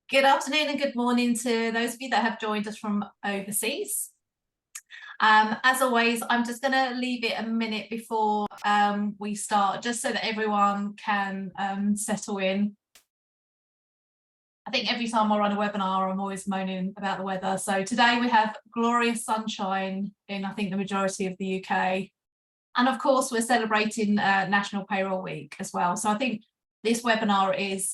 Good afternoon and good morning to those of you that have joined us from overseas. As always, I'm just going to leave it a minute before we start, just so that everyone can settle in. I think every time I run a webinar, I'm always moaning about the weather. So today we have glorious sunshine in, I think, the majority of the UK. And of course, we're celebrating National Payroll Week as well. So I think this webinar is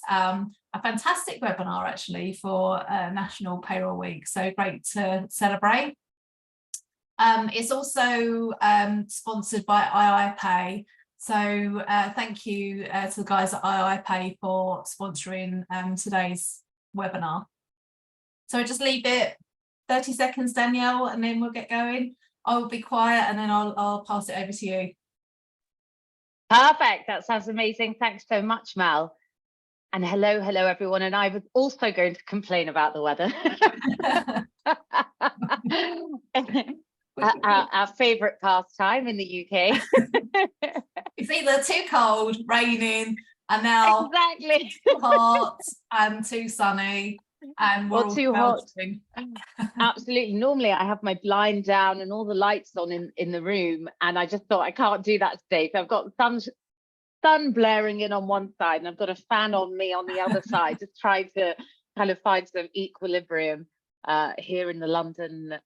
a fantastic webinar, actually, for National Payroll Week. So great to celebrate. It's also sponsored by iiPay. So thank you to the guys at iiPay for sponsoring today's webinar. So just leave it 30 seconds, Danielle, and then we'll get going. I'll be quiet and then I'll pass it over to you. Perfect. That sounds amazing. Thanks so much, Mel. And hello everyone. And I was also going to complain about the weather. our favourite pastime in the UK. It's either too cold, raining, and now exactly too hot and too sunny. And we're all too hot. Absolutely. Normally I have my blind down and all the lights on in the room, and I just thought I can't do that today. So I've got sun blaring in on one side and I've got a fan on me on the other side, just trying to kind of find some equilibrium here in the London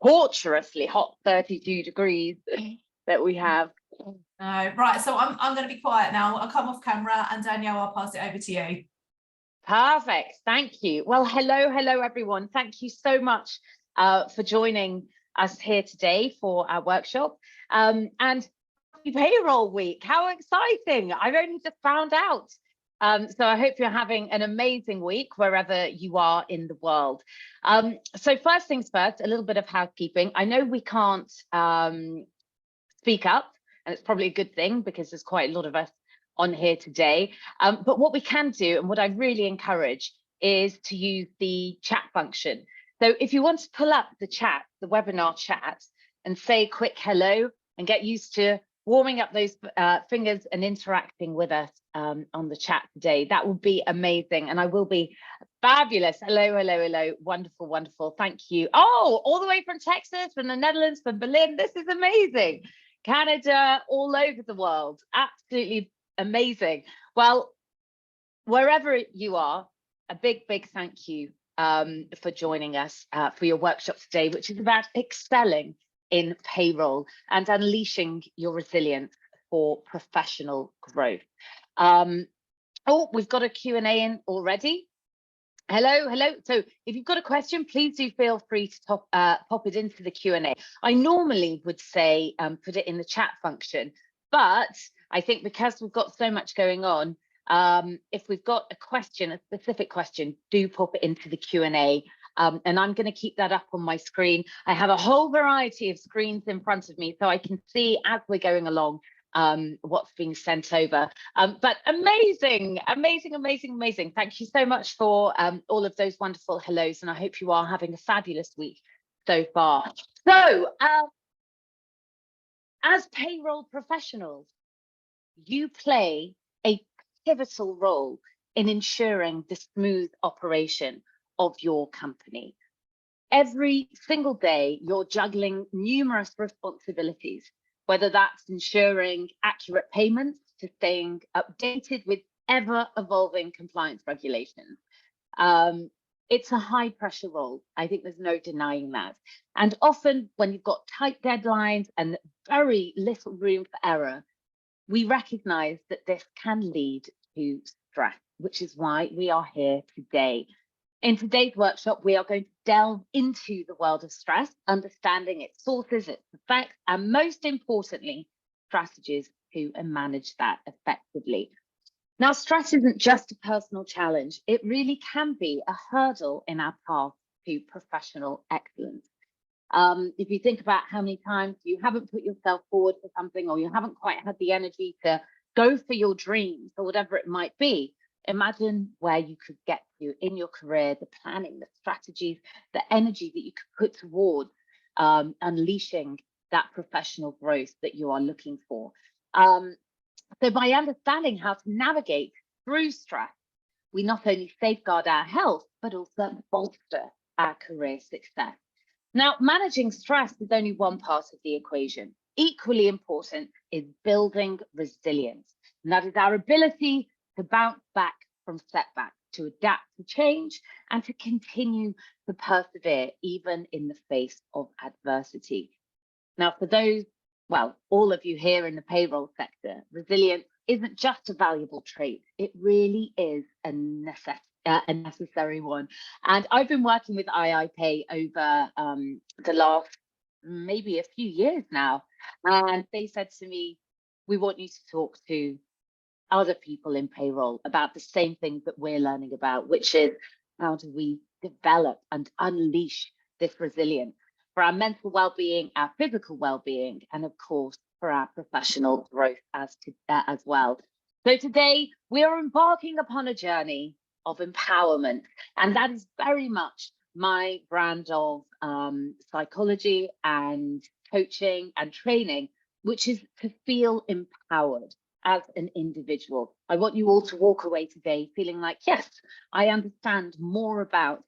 torturously hot 32 degrees that we have. Right, so I'm going to be quiet now. I'll come off camera, and Danielle, I'll pass it over to you. Perfect. Thank you. Well, hello everyone. Thank you so much for joining us here today for our workshop. And Payroll Week, how exciting. I've only just found out. So I hope you're having an amazing week wherever you are in the world. So first things first, a little bit of housekeeping. I know we can't speak up, and it's probably a good thing because there's quite a lot of us on here today. But what we can do, and what I really encourage, is to use the chat function. So if you want to pull up the chat, the webinar chat, and say a quick hello and get used to warming up those fingers and interacting with us on the chat today, that will be amazing. And I will be fabulous. Hello. Wonderful. Thank you. Oh, all the way from Texas, from the Netherlands, from Berlin. This is amazing. Canada, all over the world. Absolutely amazing. Well, wherever you are, a big thank you for joining us for your workshop today, which is about excelling in payroll and unleashing your resilience for professional growth. Oh, we've got a Q&A in already. Hello. So if you've got a question, please do feel free to pop it into the Q&A. I normally would say put it in the chat function, but I think because we've got so much going on, if we've got a question, a specific question, do pop it into the Q&A. And I'm going to keep that up on my screen. I have a whole variety of screens in front of me, so I can see as we're going along what's being sent over. But amazing. Thank you so much for all of those wonderful hellos, and I hope you are having a fabulous week so far. So as payroll professionals, you play a pivotal role in ensuring the smooth operation of your company. Every single day, you're juggling numerous responsibilities, whether that's ensuring accurate payments to staying updated with ever-evolving compliance regulations. It's a high-pressure role. I think there's no denying that. And often when you've got tight deadlines and very little room for error, we recognize that this can lead to stress, which is why we are here today. In today's workshop, we are going to delve into the world of stress, understanding its sources, its effects, and most importantly, strategies to manage that effectively. Now, stress isn't just a personal challenge. It really can be a hurdle in our path to professional excellence. If you think about how many times you haven't put yourself forward for something, or you haven't quite had the energy to go for your dreams or whatever it might be, imagine where you could get to in your career, the planning, the strategies, the energy that you could put towards unleashing that professional growth that you are looking for. So by understanding how to navigate through stress, we not only safeguard our health, but also bolster our career success. Now, managing stress is only one part of the equation. Equally important is building resilience, and that is our ability to bounce back from setbacks, to adapt to change, and to continue to persevere even in the face of adversity. Now, for those, well, all of you here in the payroll sector, resilience isn't just a valuable trait, it really is a necessary one. And I've been working with IIPay over the last maybe a few years now, and they said to me, we want you to talk to other people in payroll about the same things that we're learning about, which is how do we develop and unleash this resilience for our mental well-being, our physical well-being, and of course for our professional growth as well. So today we are embarking upon a journey of empowerment, and that is very much my brand of psychology and coaching and training, which is to feel empowered as an individual. I want you all to walk away today feeling like, yes, I understand more about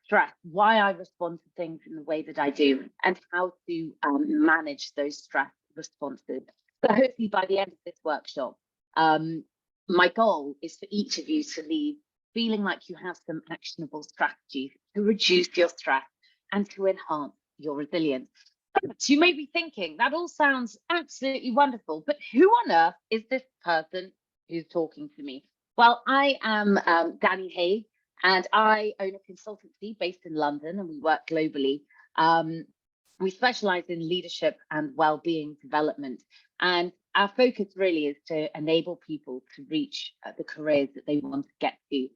stress, why I respond to things in the way that I do, and how to manage those stress responses. So hopefully by the end of this workshop, my goal is for each of you to leave feeling like you have some actionable strategies to reduce your stress and to enhance your resilience. So you may be thinking, that all sounds absolutely wonderful, but who on earth is this person who's talking to me? Well, I am Danny Haig, and I own a consultancy based in London, and we work globally. We specialize in leadership and well-being development, and our focus really is to enable people to reach the careers that they want to get to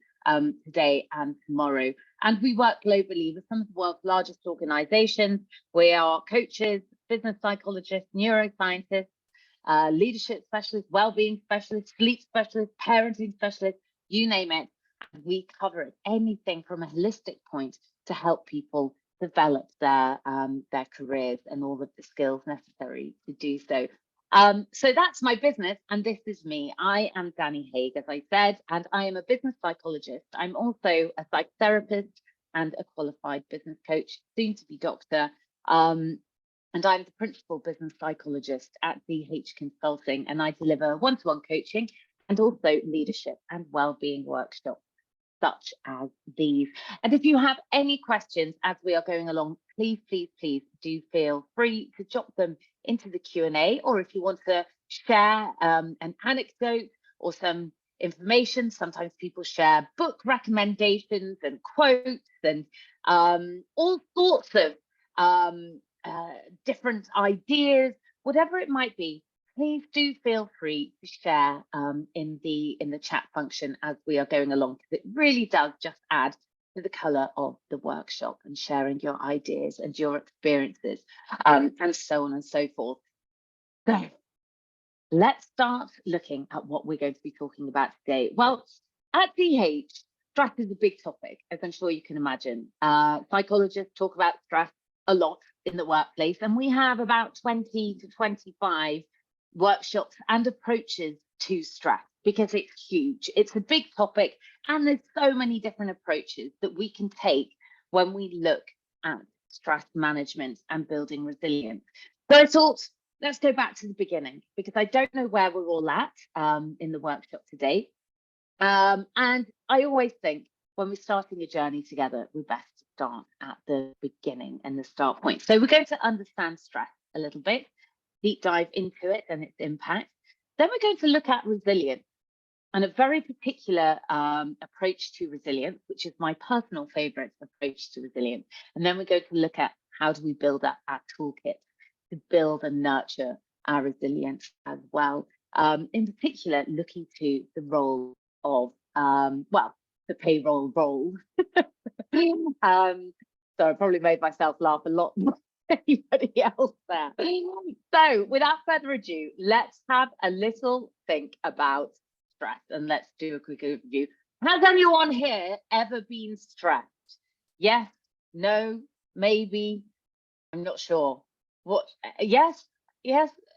today and tomorrow. And we work globally with some of the world's largest organizations. We are coaches, business psychologists, neuroscientists, leadership specialists, well-being specialists, sleep specialists, parenting specialists, you name it. We cover it, anything from a holistic point to help people develop their careers and all of the skills necessary to do so. So that's my business, and this is me. I am Danny Haig, as I said, and I am a business psychologist. I'm also a psychotherapist and a qualified business coach, soon to be doctor. And I'm the principal business psychologist at DH Consulting, and I deliver one-to-one coaching and also leadership and well-being workshops such as these. And if you have any questions as we are going along, please do feel free to drop them into the Q&A, or if you want to share an anecdote or some information. Sometimes people share book recommendations and quotes and all sorts of different ideas, whatever it might be. Please do feel free to share in the chat function as we are going along, because it really does just add to the colour of the workshop and sharing your ideas and your experiences and so on and so forth. So let's start looking at what we're going to be talking about today. Well, at DH, stress is a big topic, as I'm sure you can imagine. Psychologists talk about stress a lot in the workplace, and we have about 20 to 25 workshops and approaches to stress because it's huge. It's a big topic, and there's so many different approaches that we can take when we look at stress management and building resilience. So I thought, let's go back to the beginning, because I don't know where we're all at in the workshop today. And I always think when we're starting a journey together, we best start at the beginning and the start point. So we're going to understand stress a little bit, deep dive into it and its impact. Then we're going to look at resilience and a very particular approach to resilience, which is my personal favorite approach to resilience. And then we're going to look at how do we build up our toolkit to build and nurture our resilience as well. In particular, looking to the role of, well, the payroll role. So I probably made myself laugh a lot more than anybody else there. So without further ado, let's have a little think about stress, and let's do a quick overview. Has anyone here ever been stressed? Yes, no, maybe, I'm not sure. What? Yes,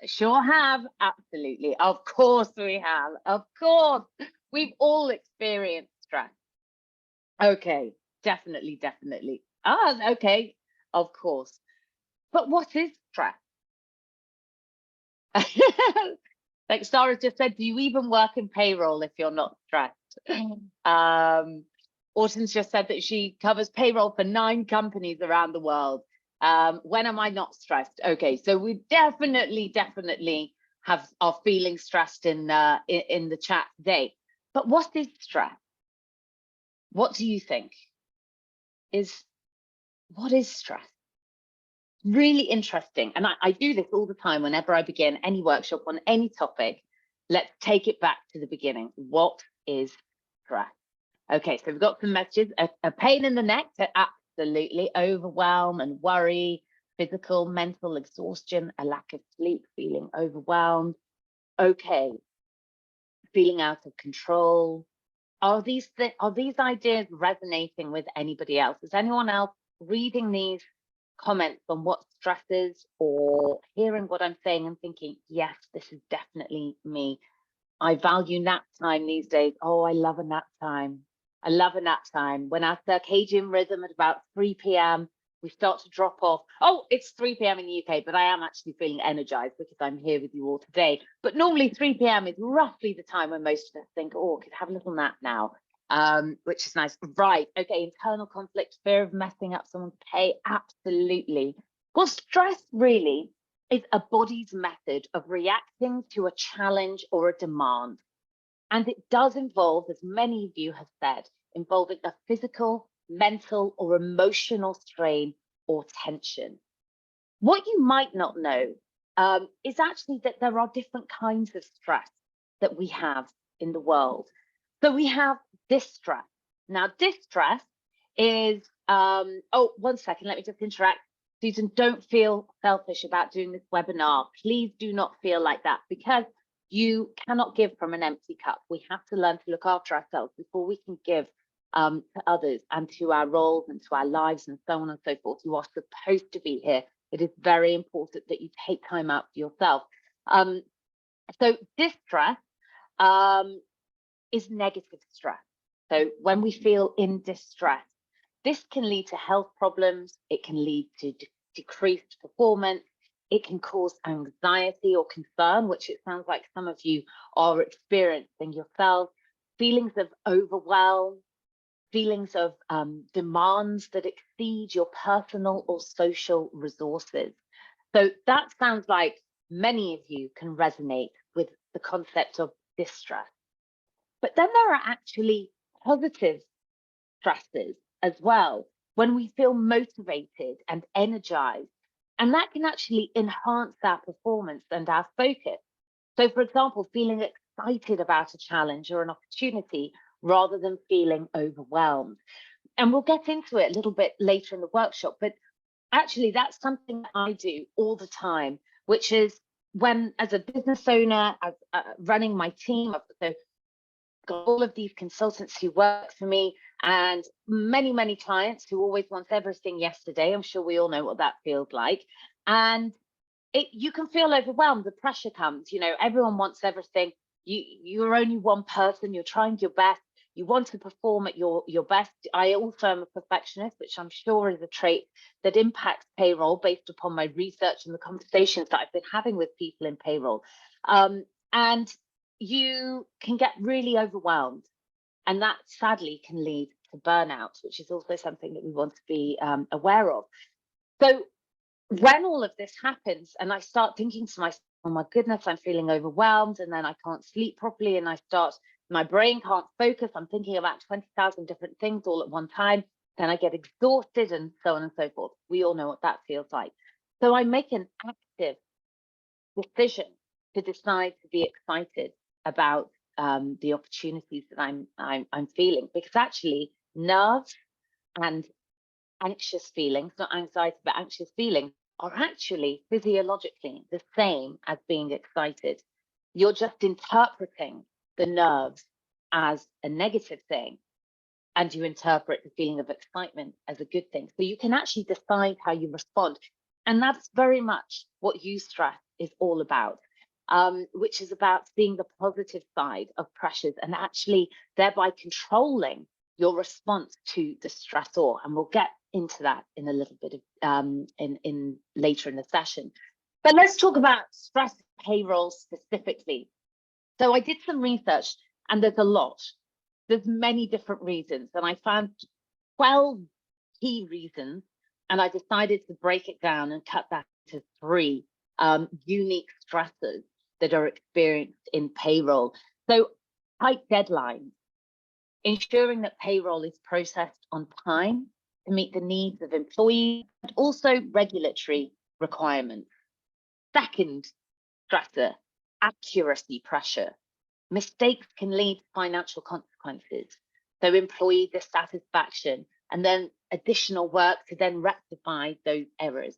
sure have. Absolutely. Of course we have. Of course. We've all experienced stress Okay, definitely, definitely. Ah, okay, of course. But what is stress? Like Sarah just said, do you even work in payroll if you're not stressed? Autumn's just said that she covers payroll for 9 companies around the world. When am I not stressed? Okay, so we definitely are feeling stressed in the chat today. But what is stress? What do you think? What is stress? Really interesting. And I do this all the time whenever I begin any workshop on any topic. Let's take it back to the beginning. What is stress? Okay, so we've got some messages. A pain in the neck, so absolutely. Overwhelm and worry, physical, mental exhaustion, a lack of sleep, feeling overwhelmed. Okay, feeling out of control. Are these ideas resonating with anybody else? Is anyone else reading these comments on what stress is, or hearing what I'm saying and thinking, yes, this is definitely me? I value nap time these days. Oh, I love a nap time. I love a nap time. When our circadian rhythm at about 3 p.m., we start to drop off. Oh, it's 3 p.m. in the UK, but I am actually feeling energized because I'm here with you all today. But normally 3 p.m. is roughly the time when most of us think, oh, I could have a little nap now, which is nice. Right. Okay. Internal conflict, fear of messing up someone's pay. Absolutely. Well, stress really is a body's method of reacting to a challenge or a demand. And it does involve, as many of you have said, involving a physical, mental, or emotional strain or tension. What you might not know is actually that there are different kinds of stress that we have in the world. So we have distress. Now, distress is, oh, one second, let me just interact. Susan, don't feel selfish about doing this webinar. Please do not feel like that, because you cannot give from an empty cup. We have to learn to look after ourselves before we can give to others and to our roles and to our lives and so on and so forth. You are supposed to be here. It is very important that you take time out for yourself. So distress is negative stress. So when we feel in distress, this can lead to health problems. It can lead to decreased performance. It can cause anxiety or concern, which it sounds like some of you are experiencing yourself. Feelings of overwhelm, feelings of demands that exceed your personal or social resources. So that sounds like many of you can resonate with the concept of distress. But then there are actually positive stresses as well, when we feel motivated and energized, and that can actually enhance our performance and our focus. So, for example, feeling excited about a challenge or an opportunity rather than feeling overwhelmed. And we'll get into it a little bit later in the workshop, but actually that's something that I do all the time, which is when, as a business owner, as running my team, so got all of these consultants who work for me and many clients who always want everything yesterday. I'm sure we all know what that feels like. And you can feel overwhelmed. The pressure comes, everyone wants everything. You're only one person. You're trying your best. You want to perform at your best. I also am a perfectionist, which I'm sure is a trait that impacts payroll based upon my research and the conversations that I've been having with people in payroll. And you can get really overwhelmed, and that sadly can lead to burnout, which is also something that we want to be aware of. So when all of this happens and I start thinking to myself, oh my goodness, I'm feeling overwhelmed, and then I can't sleep properly, and my brain can't focus, I'm thinking about 20,000 different things all at one time, then I get exhausted and so on and so forth. We all know what that feels like. So I make an active decision to decide to be excited about the opportunities that I'm feeling, because actually nerves and anxious feelings, not anxiety, but anxious feelings, are actually physiologically the same as being excited. You're just interpreting the nerves as a negative thing, and you interpret the feeling of excitement as a good thing. So you can actually decide how you respond. And that's very much what eustress is all about, which is about seeing the positive side of pressures and actually thereby controlling your response to the stressor, and we'll get into that in a little bit of in later in the session. But let's talk about stress payroll specifically. So I did some research, and there's a lot. There's many different reasons, and I found 12 key reasons, and I decided to break it down and cut that into 3 unique stressors that are experienced in payroll. So tight deadlines, ensuring that payroll is processed on time to meet the needs of employees, and also regulatory requirements. Second stressor, accuracy pressure. Mistakes can lead to financial consequences, so employee dissatisfaction, and then additional work to then rectify those errors.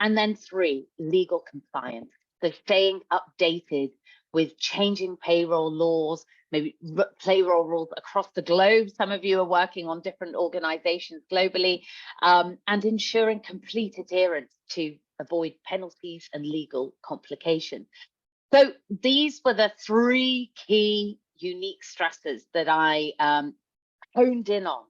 And then 3, legal compliance. So staying updated with changing payroll laws, maybe payroll rules across the globe. Some of you are working on different organizations globally, and ensuring complete adherence to avoid penalties and legal complications. So these were the 3 key unique stressors that I honed in on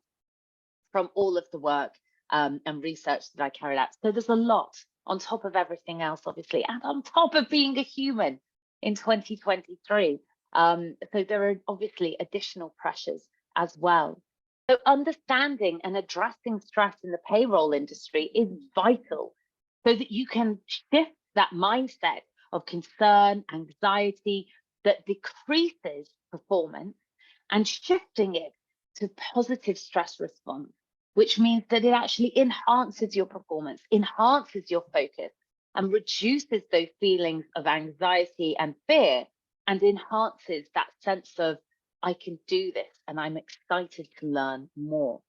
from all of the work and research that I carried out. So there's a lot on top of everything else, obviously, and on top of being a human in 2023. So there are obviously additional pressures as well. So understanding and addressing stress in the payroll industry is vital so that you can shift that mindset of concern, anxiety that decreases performance, and shifting it to positive stress response, which means that it actually enhances your performance, enhances your focus, and reduces those feelings of anxiety and fear, and enhances that sense of, I can do this and I'm excited to learn more.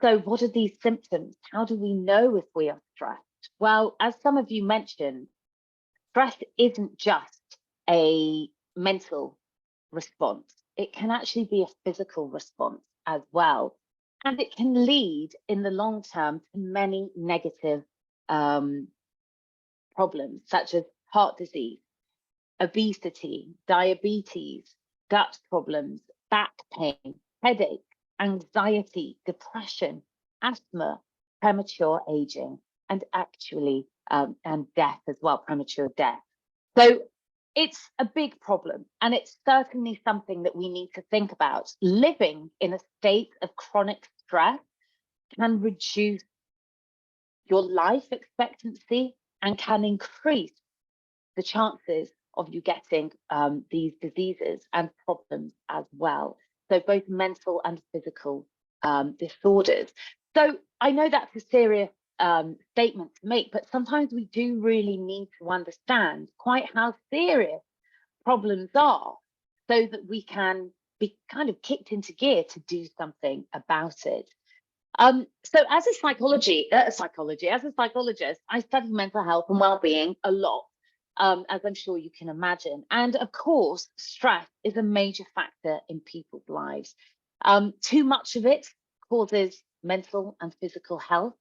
So what are these symptoms? How do we know if we are stressed? Well, as some of you mentioned, stress isn't just a mental response. It can actually be a physical response as well. And it can lead in the long term to many negative problems, such as heart disease, obesity, diabetes, gut problems, back pain, headache, anxiety, depression, asthma, premature aging, and actually and death as well, premature death. So it's a big problem, and it's certainly something that we need to think about. Living in a state of chronic stress can reduce your life expectancy and can increase the chances of you getting these diseases and problems as well. So both mental and physical disorders. So I know that's a serious statement to make, but sometimes we do really need to understand quite how serious problems are so that we can be kind of kicked into gear to do something about it. So as a psychologist, I study mental health and well-being a lot, as I'm sure you can imagine. And of course, stress is a major factor in people's lives. Too much of it causes mental and physical health,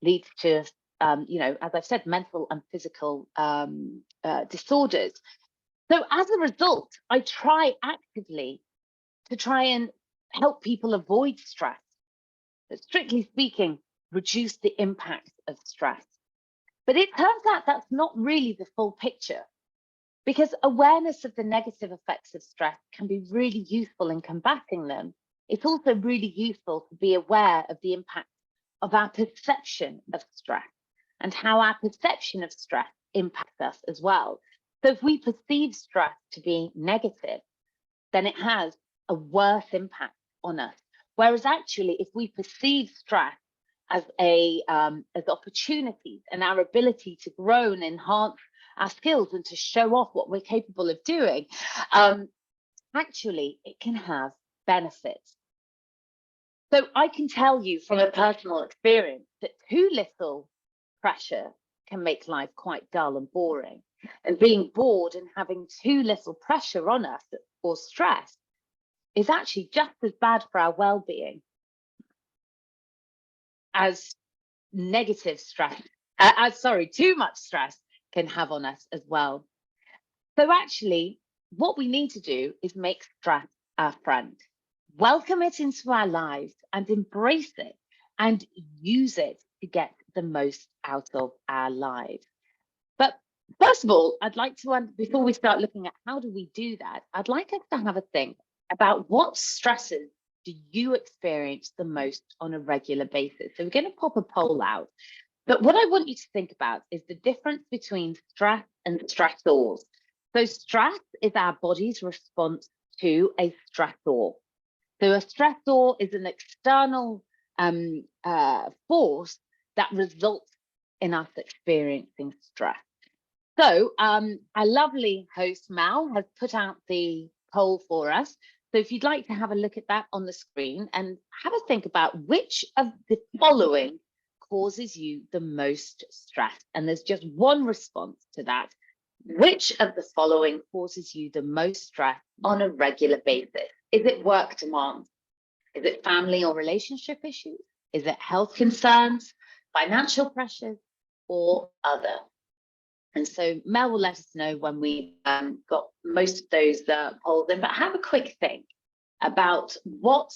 leads to, as I've said, mental and physical disorders. So as a result, I try actively to try and help people avoid stress, but strictly speaking, reduce the impact of stress. But it turns out that's not really the full picture, because awareness of the negative effects of stress can be really useful in combating them. It's also really useful to be aware of the impact of our perception of stress and how our perception of stress impacts us as well. So if we perceive stress to be negative, then it has a worse impact on us. Whereas actually, if we perceive stress as as opportunities and our ability to grow and enhance our skills and to show off what we're capable of doing, actually it can have benefits. So I can tell you from a personal experience that too little pressure can make life quite dull and boring. And being bored and having too little pressure on us or stress is actually just as bad for our well-being as negative stress, too much stress can have on us as well. So actually, what we need to do is make stress our friend. welcome it into our lives and embrace it and use it to get the most out of our lives. But first of all, I'd like to, before we start looking at how do we do that, I'd like us to have a think about what stresses do you experience the most on a regular basis. So we're going to pop a poll out. But what I want you to think about is the difference between stress and stressors. So stress is our body's response to a stressor. So a stressor is an external force that results in us experiencing stress. So our lovely host Mal has put out the poll for us. So if you'd like to have a look at that on the screen and have a think about which of the following causes you the most stress. And there's just one response to that. Which of the following causes you the most stress on a regular basis? Is it work demands? Is it family or relationship issues? Is it health concerns, financial pressures, or other? And so Mel will let us know when we've got most of those polls in, but have a quick think about what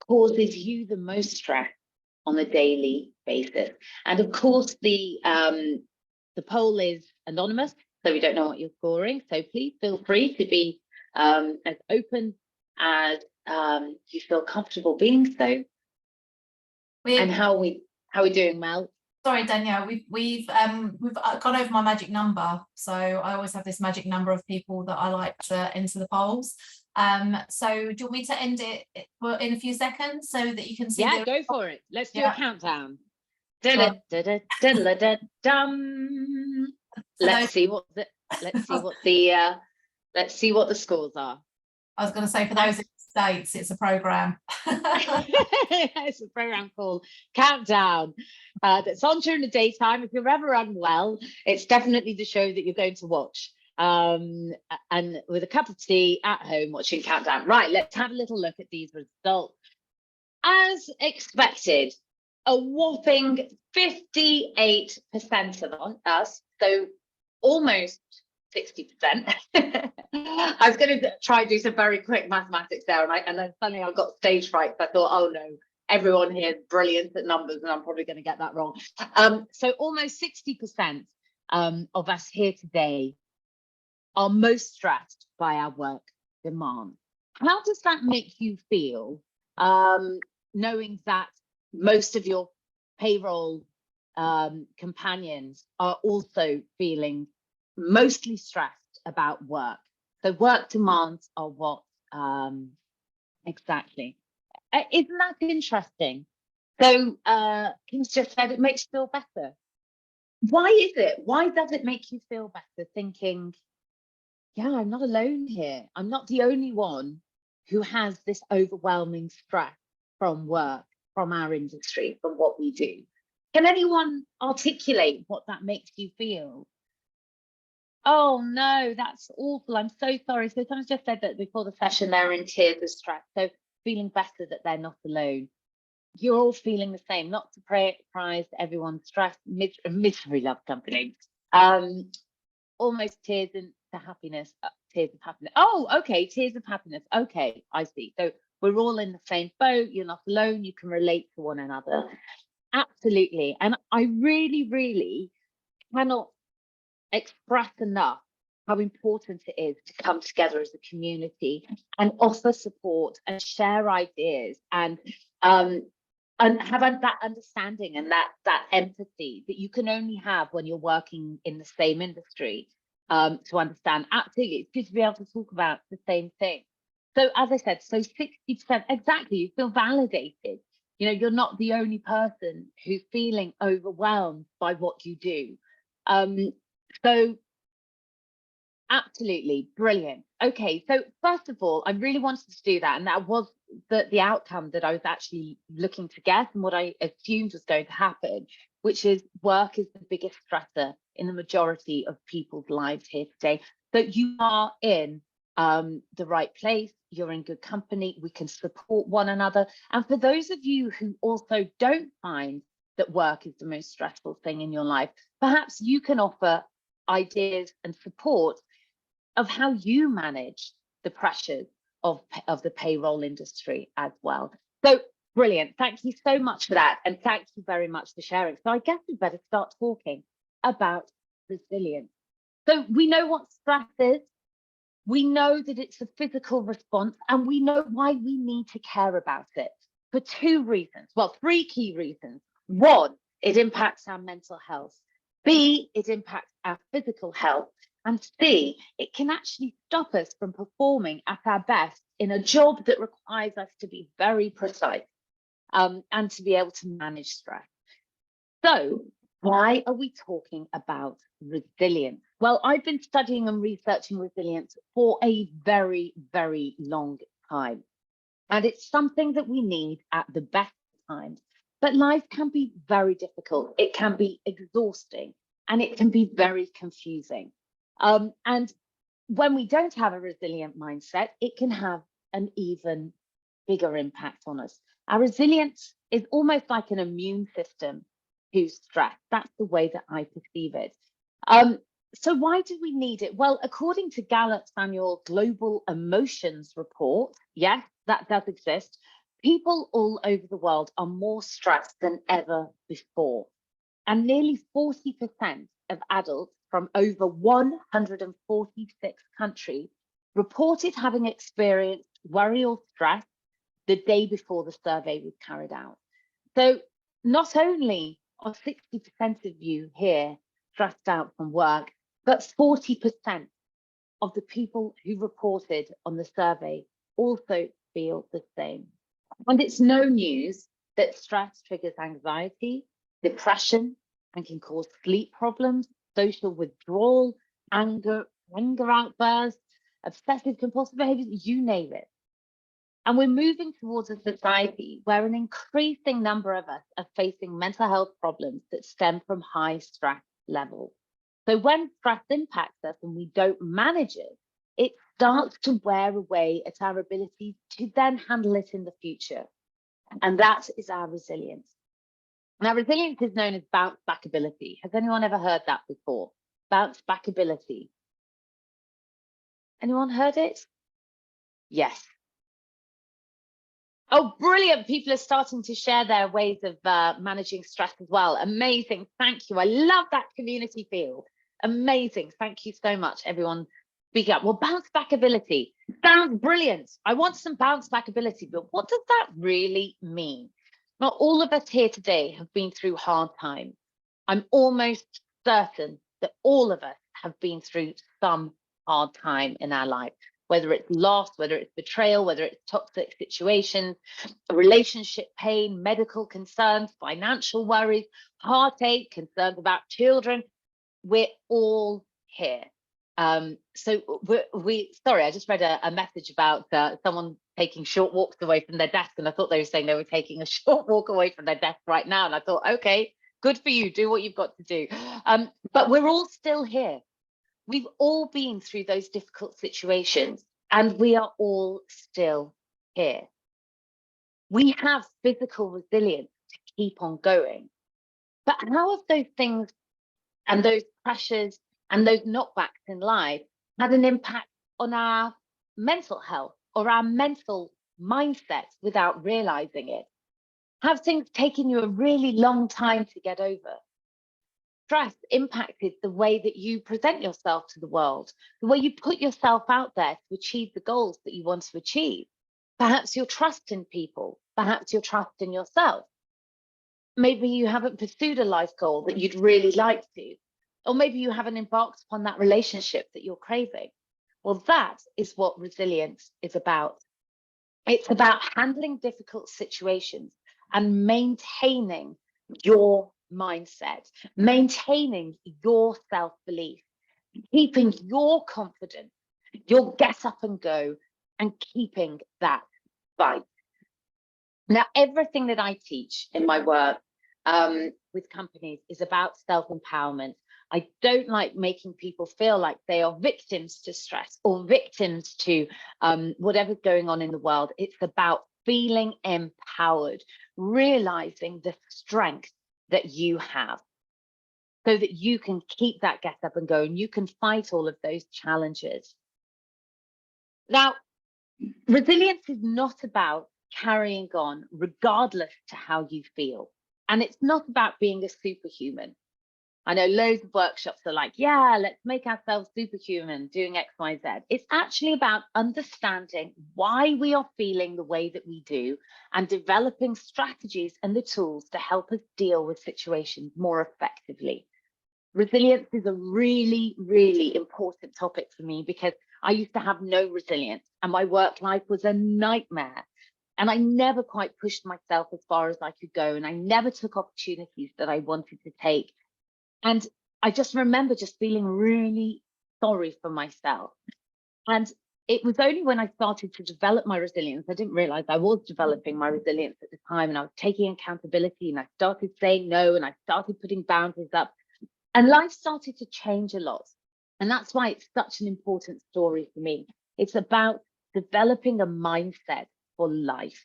causes you the most stress on a daily basis. And of course, the poll is anonymous, so we don't know what you're scoring. So please feel free to be as open as you feel comfortable being so. And how are we doing, Mel? Sorry, Danielle, we've gone over my magic number. So I always have this magic number of people that I like to enter the polls. So do you want me to end it in a few seconds so that you can see? Yeah, go for it. Let's do a countdown. Let's see what the scores are. I was going to say, for those in the States, it's a program. It's a program called Countdown that's on during the daytime. If you're ever unwell, it's definitely the show that you're going to watch, and with a cup of tea at home watching Countdown. Right, let's have a little look at these results. As expected, a whopping 58% of us, so almost 60%. I was going to try and do some very quick mathematics there, and then suddenly I got stage fright. So I thought, oh no, everyone here is brilliant at numbers, and I'm probably going to get that wrong. So almost 60% of us here today are most stressed by our work demands. How does that make you feel, knowing that most of your payroll companions are also feeling mostly stressed about work? So work demands are what exactly? Isn't that interesting? So Kim's just said it makes you feel better. Why is it? Why does it make you feel better thinking, yeah, I'm not alone here. I'm not the only one who has this overwhelming stress from work, from our industry, from what we do. Can anyone articulate what that makes you feel? Oh no, that's awful. I'm so sorry. So someone just said that before the session they're in tears of stress. So feeling better that they're not alone. You're all feeling the same. Not surprised, everyone's stressed. Misery loves company. Almost tears into happiness. Tears of happiness. Oh, okay, tears of happiness. Okay, I see. So we're all in the same boat. You're not alone. You can relate to one another. Absolutely. And I really, really cannot express enough how important it is to come together as a community and offer support and share ideas and have that understanding and that empathy that you can only have when you're working in the same industry, to understand. Absolutely, it's good to be able to talk about the same thing. So as I said, so 60%, exactly, you feel validated. You know, you're not the only person who's feeling overwhelmed by what you do. So absolutely brilliant. Okay, so first of all, I really wanted to do that, and that was the outcome that I was actually looking to get and what I assumed was going to happen, which is work is the biggest stressor in the majority of people's lives here today. So you are in the right place, you're in good company, we can support one another. And for those of you who also don't find that work is the most stressful thing in your life, perhaps you can offer ideas and support of how you manage the pressures of the payroll industry as well. So brilliant. Thank you so much for that. And thank you very much for sharing. So I guess we better start talking about resilience. So we know what stress is. We know that it's a physical response, and we know why we need to care about it for two reasons. Well, three key reasons. One, it impacts our mental health. B, it impacts our physical health. And C, it can actually stop us from performing at our best in a job that requires us to be very precise and to be able to manage stress. So why are we talking about resilience? Well, I've been studying and researching resilience for a very, very long time. And it's something that we need at the best times. But life can be very difficult. It can be exhausting, and it can be very confusing. And when we don't have a resilient mindset, it can have an even bigger impact on us. Our resilience is almost like an immune system to stress. That's the way that I perceive it. So why do we need it? Well, according to Gallup's annual Global Emotions Report, yes, that does exist, people all over the world are more stressed than ever before. And nearly 40% of adults from over 146 countries reported having experienced worry or stress the day before the survey was carried out. So not only are 60% of you here stressed out from work, but 40% of the people who reported on the survey also feel the same. And it's no news that stress triggers anxiety, depression, and can cause sleep problems, social withdrawal, anger outbursts, obsessive compulsive behaviors, you name it. And we're moving towards a society where an increasing number of us are facing mental health problems that stem from high stress levels. So when stress impacts us and we don't manage it, it starts to wear away at our ability to then handle it in the future. And that is our resilience. Now, resilience is known as bounce back ability. Has anyone ever heard that before? Bounce back ability. Anyone heard it? Yes. Oh, brilliant. People are starting to share their ways of managing stress as well. Amazing. Thank you. I love that community feel. Amazing. Thank you so much, everyone. Speak up. Well, bounce back ability sounds brilliant. I want some bounce back ability, but what does that really mean? Not all of us here today have been through hard times. I'm almost certain that all of us have been through some hard time in our life, whether it's loss, whether it's betrayal, whether it's toxic situations, relationship pain, medical concerns, financial worries, heartache, concerns about children. We're all here. So sorry, I just read a message about someone taking short walks away from their desk, and I thought they were saying they were taking a short walk away from their desk right now. And I thought, okay, good for you, do what you've got to do. But we're all still here. We've all been through those difficult situations, and we are all still here. We have physical resilience to keep on going. But how have those things and those pressures and those knockbacks in life had an impact on our mental health or our mental mindset without realizing it? Have things taken you a really long time to get over? Stress impacted the way that you present yourself to the world, the way you put yourself out there to achieve the goals that you want to achieve. Perhaps your trust in people, perhaps your trust in yourself. Maybe you haven't pursued a life goal that you'd really like to, or maybe you haven't embarked upon that relationship that you're craving. Well, that is what resilience is about. It's about handling difficult situations and maintaining your mindset, maintaining your self-belief, keeping your confidence, your get up and go, and keeping that fight. Now, everything that I teach in my work with companies is about self-empowerment. I don't like making people feel like they are victims to stress or victims to whatever's going on in the world. It's about feeling empowered, realizing the strength that you have so that you can keep that get up and go and you can fight all of those challenges. Now, Resilience is not about carrying on regardless to how you feel. And it's not about being a superhuman. I know loads of workshops are like, yeah, let's make ourselves superhuman doing X, Y, Z. It's actually about understanding why we are feeling the way that we do and developing strategies and the tools to help us deal with situations more effectively. Resilience is a really, really important topic for me because I used to have no resilience and my work life was a nightmare. And I never quite pushed myself as far as I could go. And I never took opportunities that I wanted to take. And I just remember just feeling really sorry for myself. And it was only when I started to develop my resilience, I didn't realize I was developing my resilience at the time, and I was taking accountability, and I started saying no, and I started putting boundaries up, and life started to change a lot. And that's why it's such an important story for me. It's about developing a mindset for life.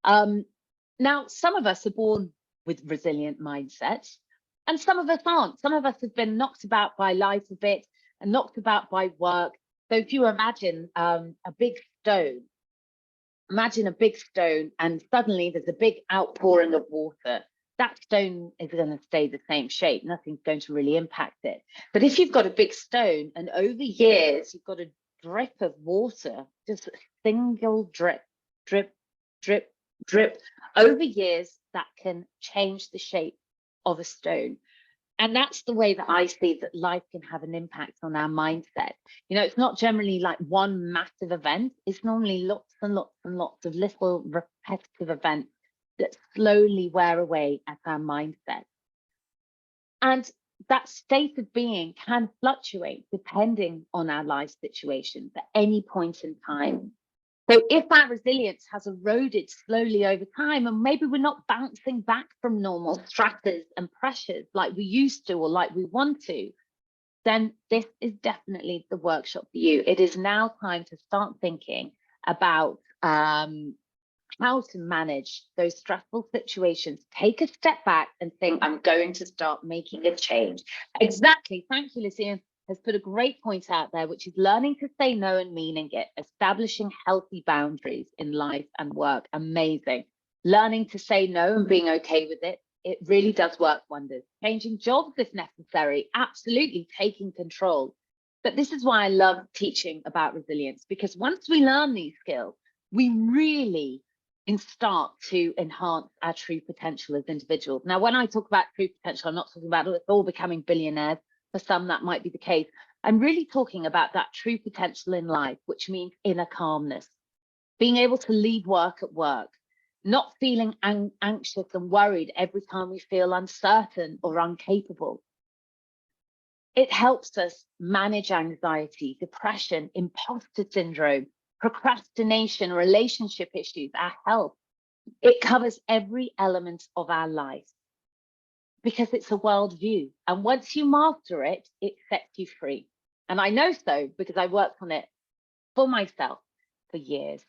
Now, some of us are born with resilient mindsets, and some of us aren't. Some of us have been knocked about by life a bit and knocked about by work. So if you imagine a big stone, and suddenly there's a big outpouring of water, that stone is going to stay the same shape. Nothing's going to really impact it. But if you've got a big stone and over years, you've got a drip of water, just a single drip, drip, drip, drip, over years, that can change the shape of a stone. And that's the way that I see that life can have an impact on our mindset. You know, it's not generally like one massive event. It's normally lots and lots and lots of little repetitive events that slowly wear away at our mindset. And that state of being can fluctuate depending on our life situations at any point in time. So if our resilience has eroded slowly over time, and maybe we're not bouncing back from normal stresses and pressures like we used to or like we want to, then this is definitely the workshop for you. It is now time to start thinking about how to manage those stressful situations. Take a step back and think, I'm going to start making a change. Exactly. Thank you, Lucian. Has put a great point out there, which is learning to say no and meaning it, establishing healthy boundaries in life and work. Amazing. Learning to say no and being okay with it. It really does work wonders. Changing jobs if necessary. Absolutely taking control. But this is why I love teaching about resilience, because once we learn these skills, we really can start to enhance our true potential as individuals. Now, when I talk about true potential, I'm not talking about us all becoming billionaires. For some, that might be the case. I'm really talking about that true potential in life, which means inner calmness, being able to leave work at work, not feeling anxious and worried every time we feel uncertain or incapable. It helps us manage anxiety, depression, imposter syndrome, procrastination, relationship issues, our health. It covers every element of our life, because it's a worldview. And once you master it, it sets you free. And I know so because I worked on it for myself for years.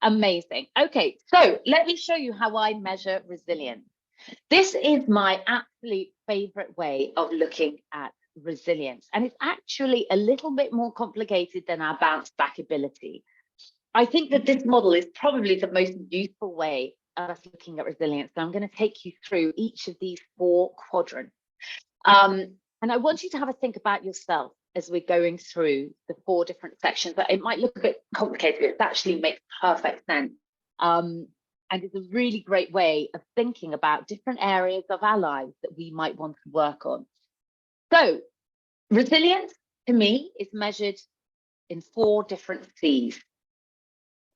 Amazing. Okay, so let me show you how I measure resilience. This is my absolute favorite way of looking at resilience. And it's actually a little bit more complicated than our bounce back ability. I think that this model is probably the most useful way of us looking at resilience. So I'm going to take you through each of these 4 quadrants. And I want you to have a think about yourself as we're going through the 4 different sections. But it might look a bit complicated, but it actually makes perfect sense. And it's a really great way of thinking about different areas of our lives that we might want to work on. So resilience, to me, is measured in 4 different C's.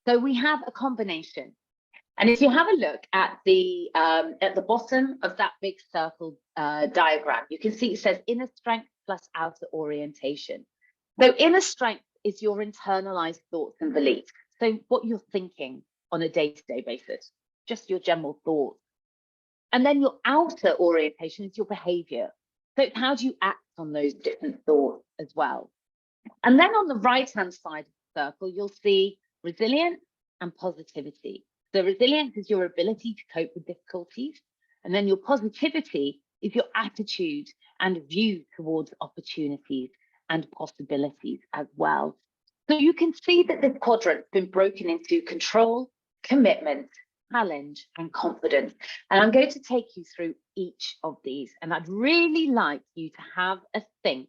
So we have a combination. And if you have a look at the bottom of that big circle diagram, you can see it says inner strength plus outer orientation. So inner strength is your internalized thoughts and beliefs. So what you're thinking on a day-to-day basis, just your general thoughts. And then your outer orientation is your behavior. So it's how do you act on those different thoughts as well. And then on the right-hand side of the circle, you'll see resilience and positivity. So resilience is your ability to cope with difficulties. And then your positivity is your attitude and view towards opportunities and possibilities as well. So you can see that this quadrant's been broken into control, commitment, challenge, and confidence. And I'm going to take you through each of these. And I'd really like you to have a think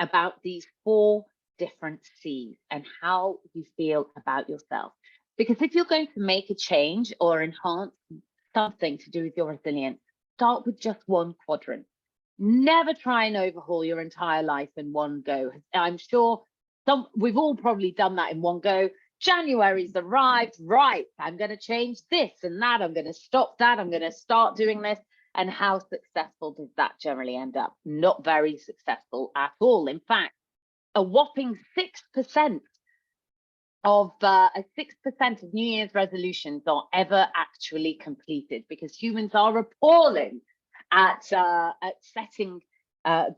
about these 4 different C's and how you feel about yourself. Because if you're going to make a change or enhance something to do with your resilience, start with just one quadrant. Never try and overhaul your entire life in one go. I'm sure we've all probably done that in one go. January's arrived, right, I'm going to change this and that, I'm going to stop that, I'm going to start doing this. And how successful does that generally end up? Not very successful at all. In fact, a whopping 6% of New Year's resolutions are ever actually completed, because humans are appalling at setting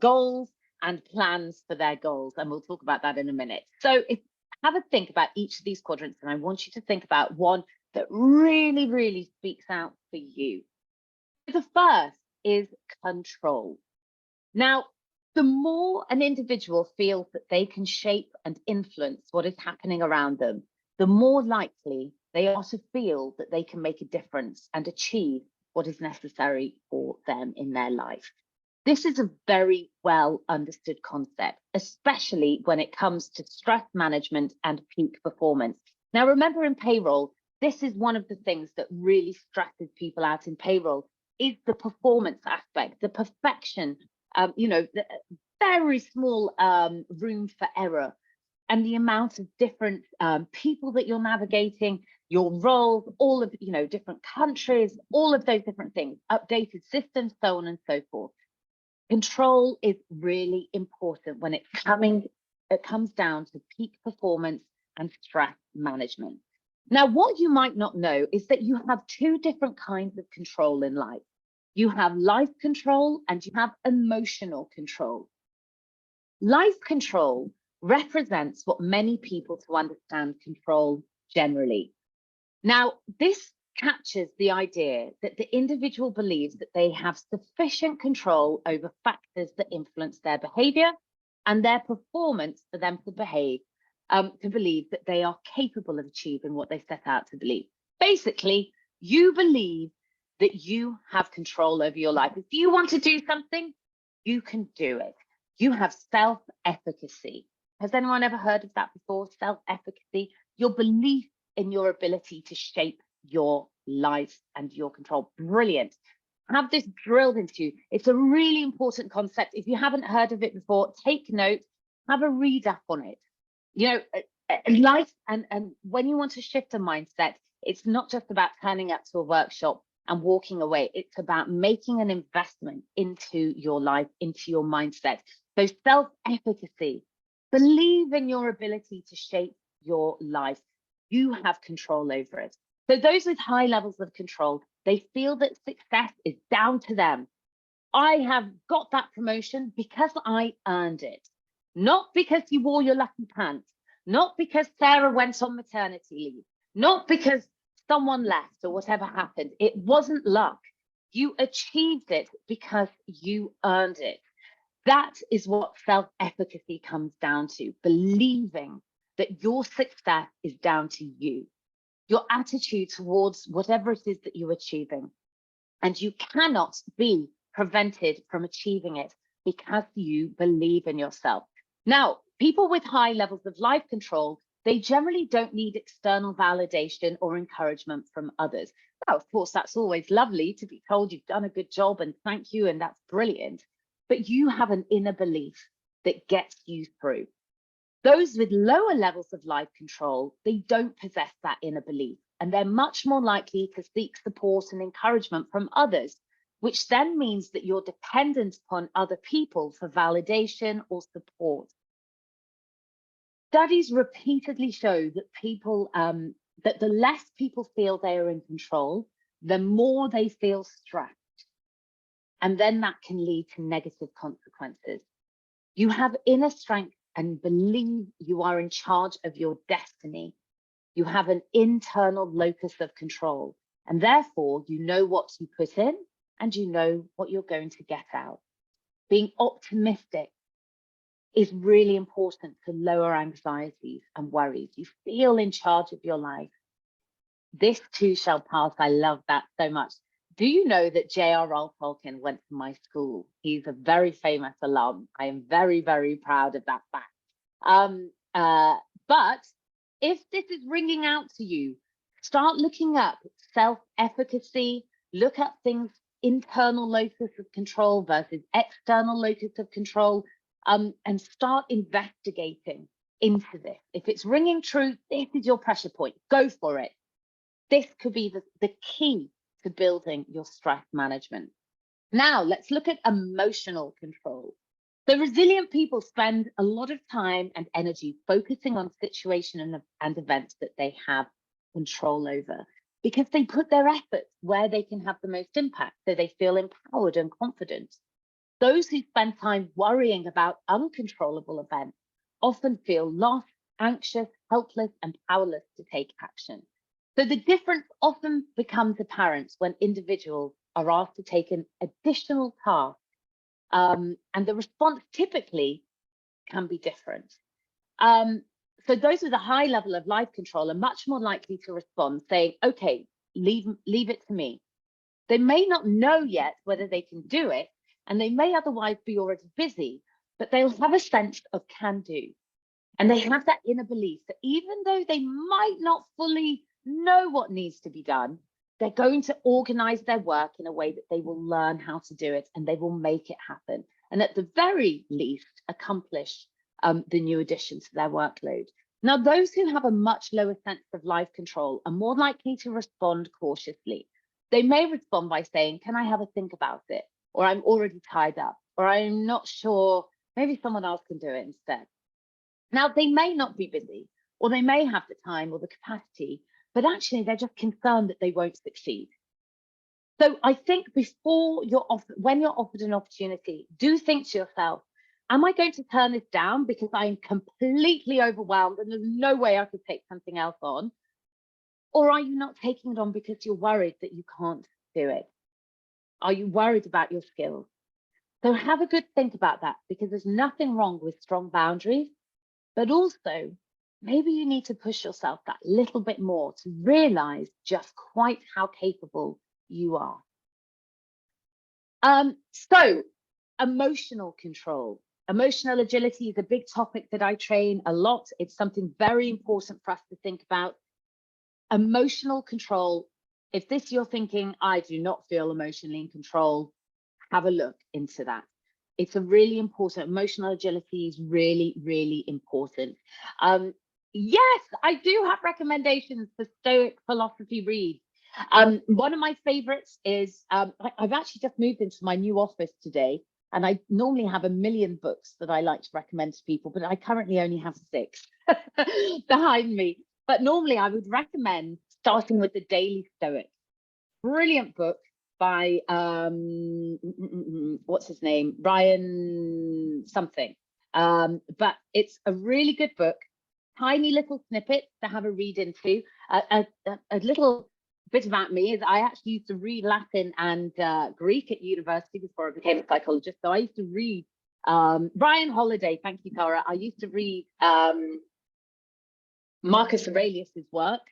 goals and plans for their goals. And we'll talk about that in a minute. So have a think about each of these quadrants, and I want you to think about one that really, really speaks out for you. The first is control. Now, the more an individual feels that they can shape and influence what is happening around them, the more likely they are to feel that they can make a difference and achieve what is necessary for them in their life. This is a very well understood concept, especially when it comes to stress management and peak performance. Now, remember, in payroll, this is one of the things that really stresses people out in payroll, is the performance aspect, the perfection, the very small room for error, and the amount of different people that you're navigating, your roles, all of, different countries, all of those different things, updated systems, so on and so forth. Control is really important when it comes down to peak performance and stress management. Now, what you might not know is that you have 2 different kinds of control in life. You have life control and you have emotional control. Life control represents what many people to understand control generally. Now, this captures the idea that the individual believes that they have sufficient control over factors that influence their behavior and their performance for them to believe that they are capable of achieving what they set out to believe. Basically, you believe that you have control over your life. If you want to do something, you can do it. You have self-efficacy. Has anyone ever heard of that before? Self-efficacy, your belief in your ability to shape your life and your control. Brilliant. Have this drilled into you. It's a really important concept. If you haven't heard of it before, take note, have a read up on it. Life and when you want to shift a mindset, it's not just about turning up to a workshop and walking away. It's about making an investment into your life, into your mindset. So self-efficacy, believe in your ability to shape your life. You have control over it. So those with high levels of control, they feel that success is down to them. I have got that promotion because I earned it, not because you wore your lucky pants, not because Sarah went on maternity leave, not because someone left or whatever happened. It wasn't luck. You achieved it because you earned it. That is what self-efficacy comes down to, believing that your success is down to you, your attitude towards whatever it is that you're achieving. And you cannot be prevented from achieving it because you believe in yourself. Now, people with high levels of life control, they generally don't need external validation or encouragement from others. Now, of course, that's always lovely to be told you've done a good job and thank you, and that's brilliant. But you have an inner belief that gets you through. Those with lower levels of life control, they don't possess that inner belief, and they're much more likely to seek support and encouragement from others, which then means that you're dependent upon other people for validation or support. Studies repeatedly show that that the less people feel they are in control, the more they feel stressed. And then that can lead to negative consequences. You have inner strength and believe you are in charge of your destiny. You have an internal locus of control, and therefore you know what you put in and you know what you're going to get out. Being optimistic, is really important to lower anxieties and worries. You feel in charge of your life. This too shall pass. I love that so much. Do you know that J.R.R. Tolkien went to my school? He's a very famous alum. I am very, very proud of that fact. But if this is ringing out to you, start looking up self-efficacy, look up things, internal locus of control versus external locus of control, and start investigating into this. If it's ringing true, this is your pressure point. Go for it. This could be the key to building your stress management. Now, let's look at emotional control. So resilient people spend a lot of time and energy focusing on situations and events that they have control over, because they put their efforts where they can have the most impact, so they feel empowered and confident. Those who spend time worrying about uncontrollable events often feel lost, anxious, helpless, and powerless to take action. So the difference often becomes apparent when individuals are asked to take an additional task, and the response typically can be different. So those with a high level of life control are much more likely to respond saying, okay, leave it to me. They may not know yet whether they can do it, and they may otherwise be already busy, but they'll have a sense of can do. And they have that inner belief that even though they might not fully know what needs to be done, they're going to organize their work in a way that they will learn how to do it, and they will make it happen. And at the very least, accomplish the new addition to their workload. Now, those who have a much lower sense of life control are more likely to respond cautiously. They may respond by saying, can I have a think about it? Or I'm already tied up, or I'm not sure, maybe someone else can do it instead. Now, they may not be busy, or they may have the time or the capacity, but actually they're just concerned that they won't succeed. So I think when you're offered an opportunity, do think to yourself, am I going to turn this down because I'm completely overwhelmed and there's no way I could take something else on? Or are you not taking it on because you're worried that you can't do it? Are you worried about your skills? So have a good think about that, because there's nothing wrong with strong boundaries, but also maybe you need to push yourself that little bit more to realize just quite how capable you are. So emotional control. Emotional agility is a big topic that I train a lot. It's something very important for us to think about. Emotional control. If this you're thinking, I do not feel emotionally in control, have a look into that. It's a really important, emotional agility is really, really important. Yes, I do have recommendations for Stoic philosophy reads. One of my favorites is, I've actually just moved into my new office today, and I normally have 1 million books that I like to recommend to people, but I currently only have 6 behind me. But normally I would recommend starting with the Daily Stoic. Brilliant book by, what's his name? Brian something. But it's a really good book. Tiny little snippets to have a read into. A little bit about me is I actually used to read Latin and Greek at university before I became a psychologist. So I used to read Brian Holiday, thank you, Tara. I used to read Marcus Aurelius's work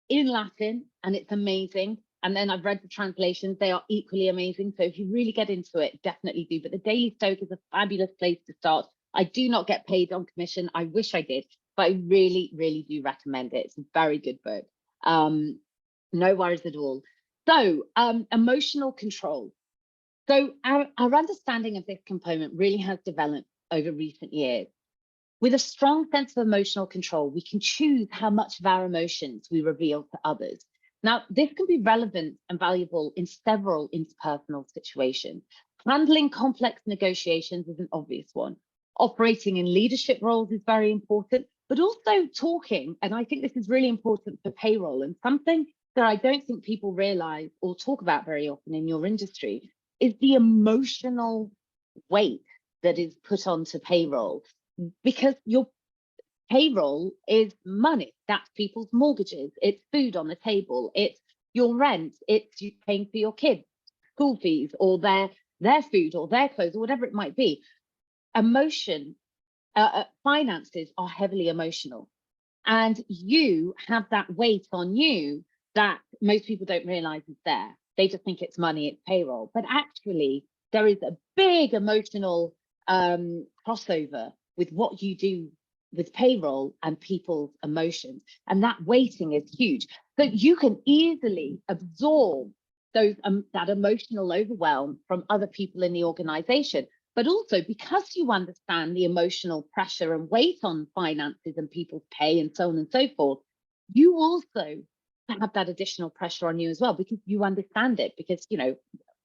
in Latin, and it's amazing. And then I've read the translations, they are equally amazing. So if you really get into it, definitely do. But the Daily Stoic is a fabulous place to start. I do not get paid on commission. I wish I did, but I really, really do recommend it. It's a very good book. No worries at all. So emotional control. So our understanding of this component really has developed over recent years. With a strong sense of emotional control, we can choose how much of our emotions we reveal to others. Now, this can be relevant and valuable in several interpersonal situations. Handling complex negotiations is an obvious one. Operating in leadership roles is very important, but also talking, and I think this is really important for payroll, and something that I don't think people realize or talk about very often in your industry is the emotional weight that is put onto payroll, because your payroll is money. That's people's mortgages. It's food on the table. It's your rent. It's you paying for your kids' school fees or their food or their clothes or whatever it might be. Emotion finances are heavily emotional, and you have that weight on you that most people don't realize is there. They just think it's money, it's payroll, but actually there is a big emotional crossover with what you do with payroll and people's emotions, and that weighting is huge. So you can easily absorb those that emotional overwhelm from other people in the organization, but also because you understand the emotional pressure and weight on finances and people's pay and so on and so forth, you also have that additional pressure on you as well, because you understand it, because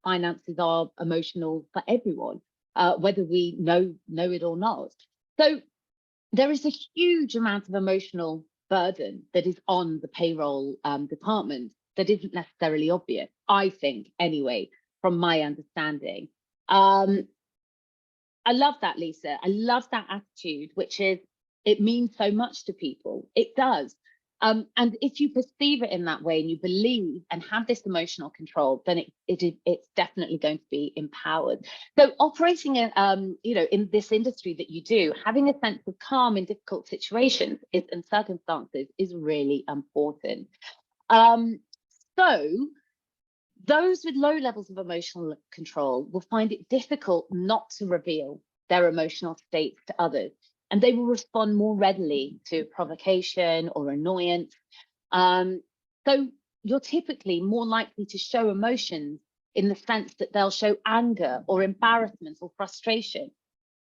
finances are emotional for everyone, whether we know it or not. So there is a huge amount of emotional burden that is on the payroll department that isn't necessarily obvious, I think, anyway, from my understanding. I love that, Lisa. I love that attitude, which is, it means so much to people. It does. And if you perceive it in that way and you believe and have this emotional control, then it's definitely going to be empowered. So operating in, in this industry that you do, having a sense of calm in difficult situations and circumstances is really important. So those with low levels of emotional control will find it difficult not to reveal their emotional states to others, and they will respond more readily to provocation or annoyance. So you're typically more likely to show emotions in the sense that they'll show anger or embarrassment or frustration,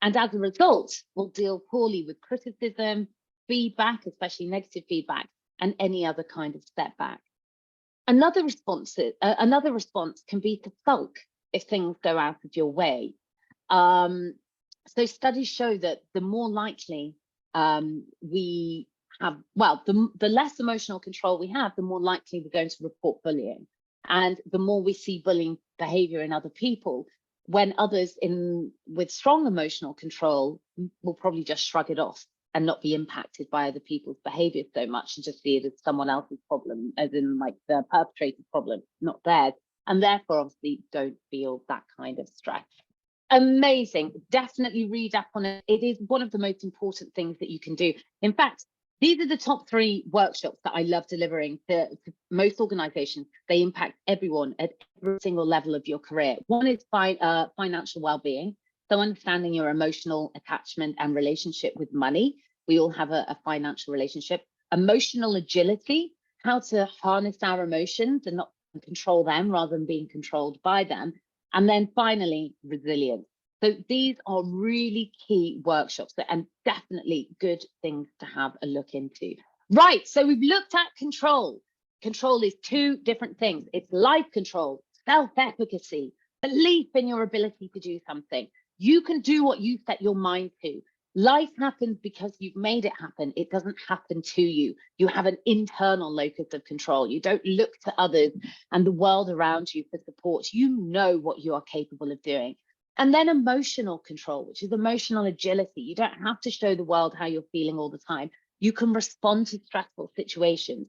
and as a result, will deal poorly with criticism, feedback, especially negative feedback, and any other kind of setback. Another response can be to sulk if things go out of your way. So studies show that the more likely we have, the less emotional control we have, the more likely we're going to report bullying. And the more we see bullying behavior in other people, when others with strong emotional control will probably just shrug it off and not be impacted by other people's behavior so much, and just see it as someone else's problem, as in like the perpetrator's problem, not theirs. And therefore, obviously, don't feel that kind of stress. Amazing. Definitely read up on it. It is one of the most important things that you can do. In fact, these are the top 3 workshops that I love delivering to most organizations. They impact everyone at every single level of your career. One is financial well-being. So understanding your emotional attachment and relationship with money. We all have a financial relationship. Emotional agility, how to harness our emotions and not control them rather than being controlled by them. And then finally, resilience. So these are really key workshops and definitely good things to have a look into. Right, so we've looked at control. Control is 2 different things. It's life control, self-efficacy, belief in your ability to do something. You can do what you set your mind to. Life happens because you've made it happen. It doesn't happen to you. You have an internal locus of control. You don't look to others and the world around you for support. You know what you are capable of doing. And then emotional control, which is emotional agility. You don't have to show the world how you're feeling all the time. You can respond to stressful situations.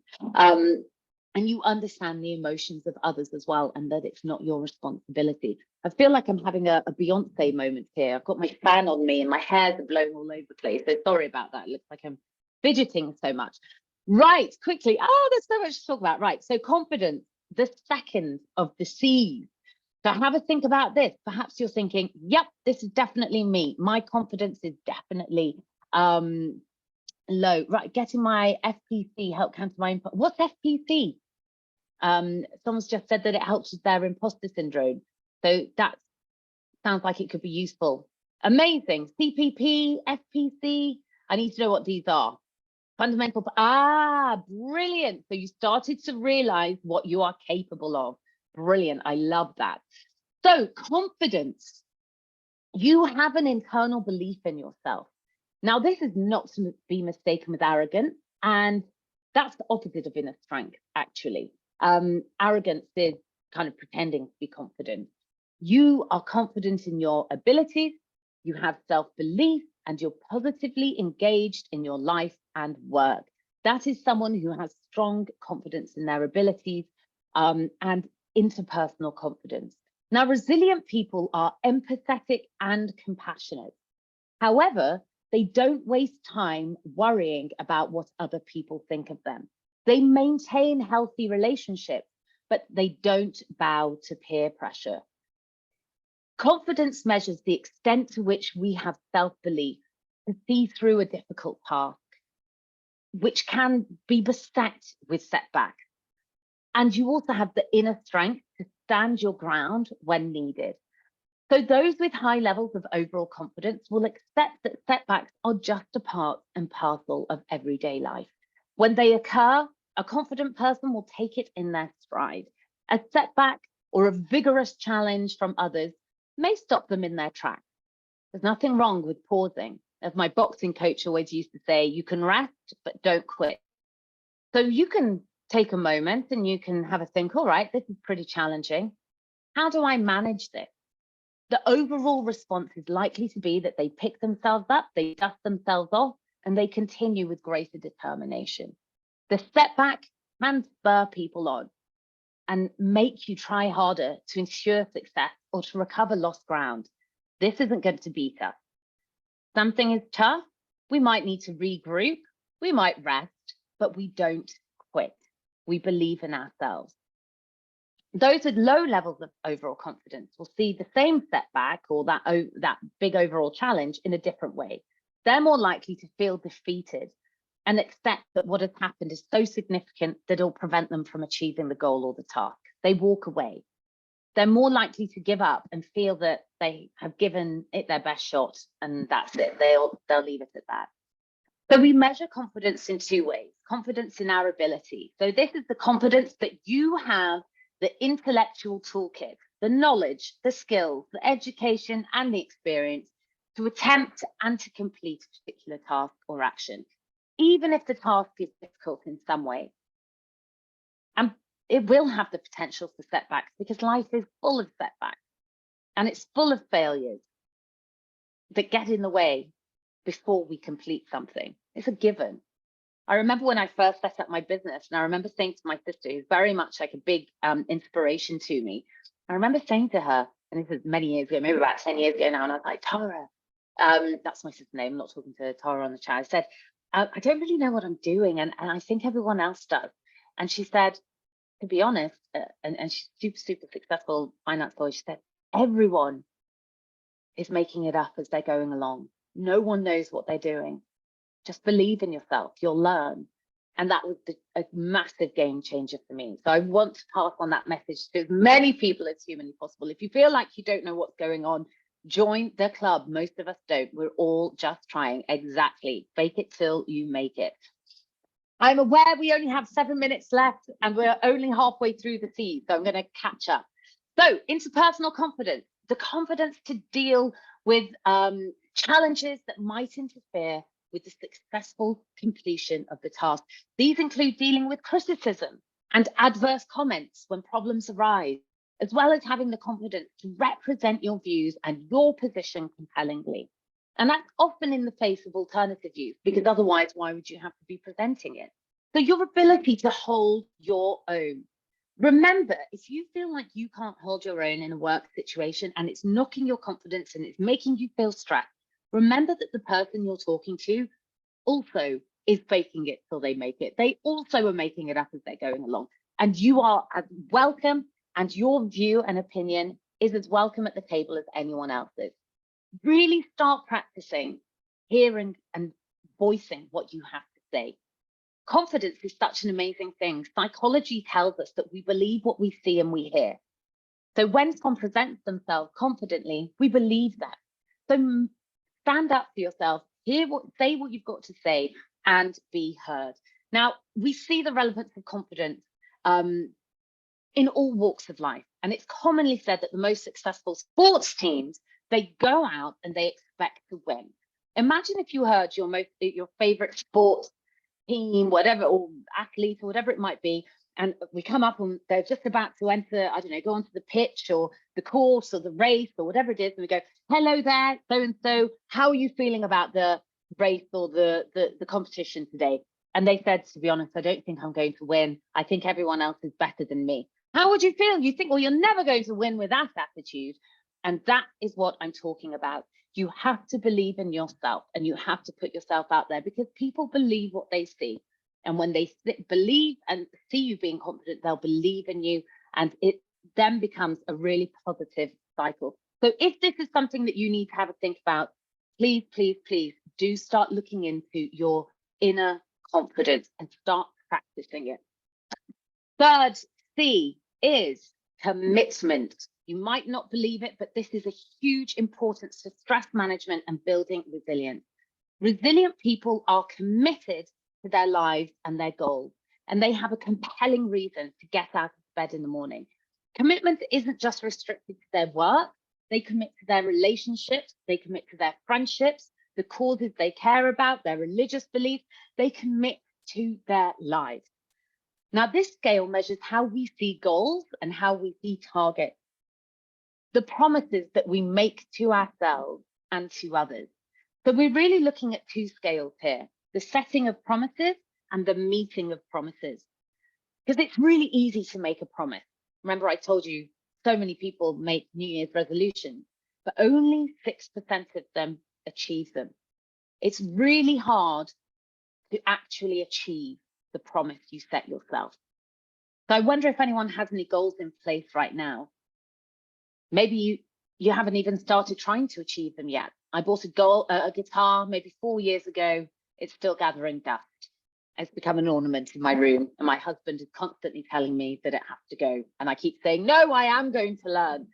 And you understand the emotions of others as well, and that it's not your responsibility. I feel like I'm having a Beyonce moment here. I've got my fan on me and my hairs are blown all over the place. So sorry about that. It looks like I'm fidgeting so much. Right, quickly. Oh, there's so much to talk about. Right, so confidence, the second of the C's. So have a think about this. Perhaps you're thinking, yep, this is definitely me. My confidence is definitely low. Right, getting my FPC, help counter my input. What's FPC? Someone's just said that it helps with their imposter syndrome. So that sounds like it could be useful. Amazing. CPP, FPC. I need to know what these are. Fundamental. Brilliant. So you started to realize what you are capable of. Brilliant. I love that. So confidence. You have an internal belief in yourself. Now, this is not to be mistaken with arrogance, and that's the opposite of inner strength, actually. Arrogance is kind of pretending to be confident. You are confident in your abilities, you have self-belief, and you're positively engaged in your life and work. That is someone who has strong confidence in their abilities and interpersonal confidence. Now, resilient people are empathetic and compassionate. However, They don't waste time worrying about what other people think of them. They maintain healthy relationships, but they don't bow to peer pressure. Confidence measures the extent to which we have self-belief to see through a difficult task, which can be beset with setbacks. And you also have the inner strength to stand your ground when needed. So those with high levels of overall confidence will accept that setbacks are just a part and parcel of everyday life. When they occur, a confident person will take it in their stride. A setback or a vigorous challenge from others may stop them in their tracks. There's nothing wrong with pausing. As my boxing coach always used to say, you can rest, but don't quit. So you can take a moment and you can have a think, all right, this is pretty challenging. How do I manage this? The overall response is likely to be that they pick themselves up, they dust themselves off, and they continue with greater determination. The setback can spur people on and make you try harder to ensure success or to recover lost ground. This isn't going to beat us. Something is tough, we might need to regroup, we might rest, but we don't quit. We believe in ourselves. Those with low levels of overall confidence will see the same setback or that big overall challenge in a different way. They're more likely to feel defeated and accept that what has happened is so significant that it'll prevent them from achieving the goal or the task. They walk away. They're more likely to give up and feel that they have given it their best shot and that's it. They'll leave it at that. So we measure confidence in two ways. Confidence in our ability. So this is the confidence that you have the intellectual toolkit, the knowledge, the skills, the education, and the experience to attempt and to complete a particular task or action, even if the task is difficult in some way. And it will have the potential for setbacks because life is full of setbacks and it's full of failures that get in the way before we complete something. It's a given. I remember when I first set up my business, and I remember saying to my sister, who's very much like a big inspiration to me, I remember saying to her, and this is many years ago, maybe about 10 years ago now, and I was like, Tara, that's my sister's name, I'm not talking to Tara on the chat. I said, I don't really know what I'm doing, and I think everyone else does. And she said, to be honest, and she's super successful finance lawyer, she said, everyone is making it up as they're going along. No one knows what they're doing. Just believe in yourself, you'll learn. And that was a massive game changer for me. So I want to pass on that message to as many people as humanly possible. If you feel like you don't know what's going on, join the club. Most of us don't. We're all just trying. Exactly. Fake it till you make it. I'm aware we only have 7 minutes left and we're only halfway through the seed. So I'm going to catch up. So interpersonal confidence, the confidence to deal with challenges that might interfere with the successful completion of the task. These include dealing with criticism and adverse comments when problems arise, as well as having the confidence to represent your views and your position compellingly. And that's often in the face of alternative views, because otherwise, why would you have to be presenting it? So your ability to hold your own. Remember, if you feel like you can't hold your own in a work situation and it's knocking your confidence and it's making you feel stressed, remember that the person you're talking to also is faking it till they make it. They also are making it up as they're going along. And you are as welcome, and your view and opinion is as welcome at the table as anyone else's. Really start practicing hearing and voicing what you have to say. Confidence is such an amazing thing. Psychology tells us that we believe what we see and we hear. So when someone presents themselves confidently, we believe that. So stand up for yourself, say what you've got to say, and be heard. Now, we see the relevance of confidence in all walks of life. And it's commonly said that the most successful sports teams, they go out and they expect to win. Imagine if you heard your favorite sports team, whatever, or athlete, or whatever it might be, and we come up and they're just about to enter, I don't know, go onto the pitch or the course or the race or whatever it is, and we go, hello there, so-and-so, how are you feeling about the race or the competition today? And they said, to be honest, I don't think I'm going to win. I think everyone else is better than me. How would you feel? You think, well, you're never going to win with that attitude. And that is what I'm talking about. You have to believe in yourself, and you have to put yourself out there, because people believe what they see. And when they believe and see you being confident, they'll believe in you, and it then becomes a really positive cycle. So if this is something that you need to have a think about, please, please, please do start looking into your inner confidence and start practicing it. Third C is commitment. You might not believe it, but this is a huge importance to stress management and building resilience. Resilient people are committed to their lives and their goals, and they have a compelling reason to get out of bed in the morning. Commitment isn't just restricted to their work. They commit to their relationships, they commit to their friendships, the causes they care about, their religious beliefs. They commit to their lives. Now, this scale measures how we see goals and how we see targets, the promises that we make to ourselves and to others. So we're really looking at two scales here, the setting of promises and the meeting of promises. Because it's really easy to make a promise. Remember, I told you so many people make New Year's resolutions, but only 6% of them achieve them. It's really hard to actually achieve the promise you set yourself. So I wonder if anyone has any goals in place right now. Maybe you haven't even started trying to achieve them yet. I bought a guitar maybe 4 years ago. It's still gathering dust. It's become an ornament in my room, and my husband is constantly telling me that it has to go. And I keep saying, no, I am going to learn.